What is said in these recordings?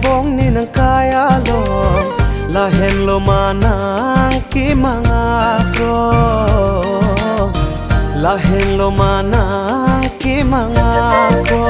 bong ni nang kaya lo lahen lo manang ki mga kro lahen lo manang ki mga kro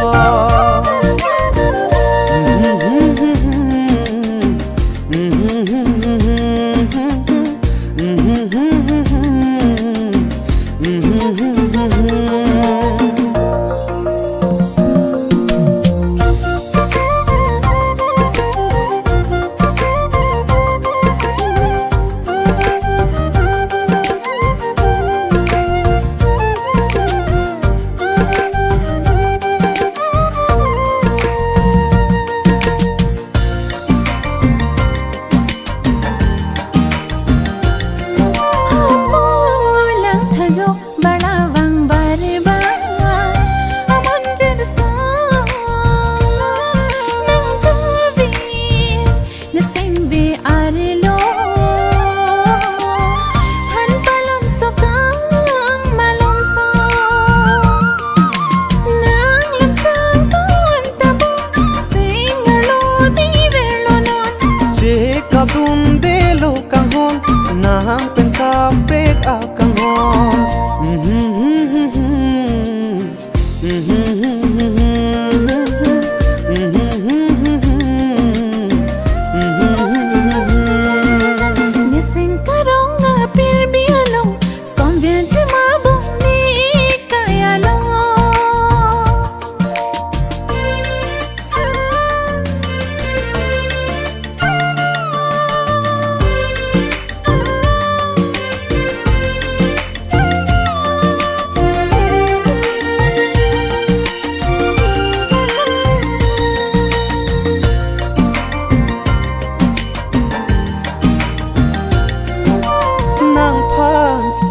kabun delo kahon nang pengkapret akahon nising karong ngapir bialong som vienti mabong ni kayalo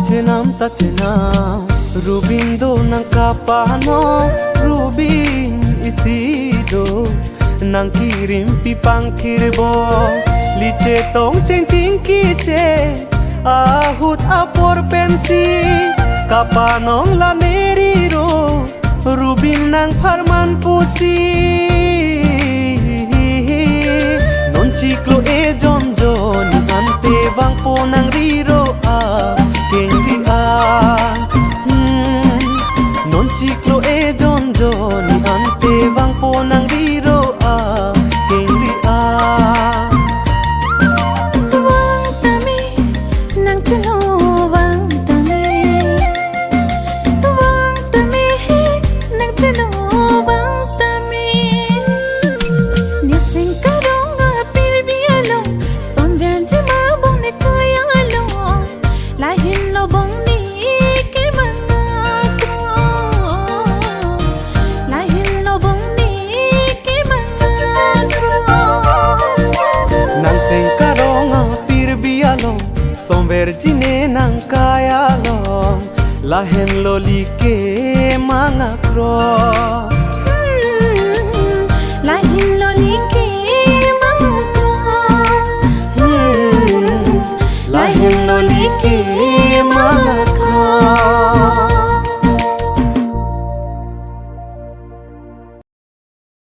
Chenam ta chenam Rubindo nang kapano Rubin isido Nang kirim pipang kirbo Liche tong cheng ching kiche Ahut apor pensi Kapanong laneriro Rubin nang parman pusi Non chiklo e jonjo Ni ante bang po nang riro Kengri non chiklo e jonjo ni ante bang po nang riro kengri wang tami nang tulo wang tami nang tulo wang tami nising karong ngapir bialong som vienti mabong ni kayalo lahin lobong ni ke mga kro lahin lobong ni ke mga kro nang seng karong pir bialong som vergine nang kayalong lahen loli ke mga kro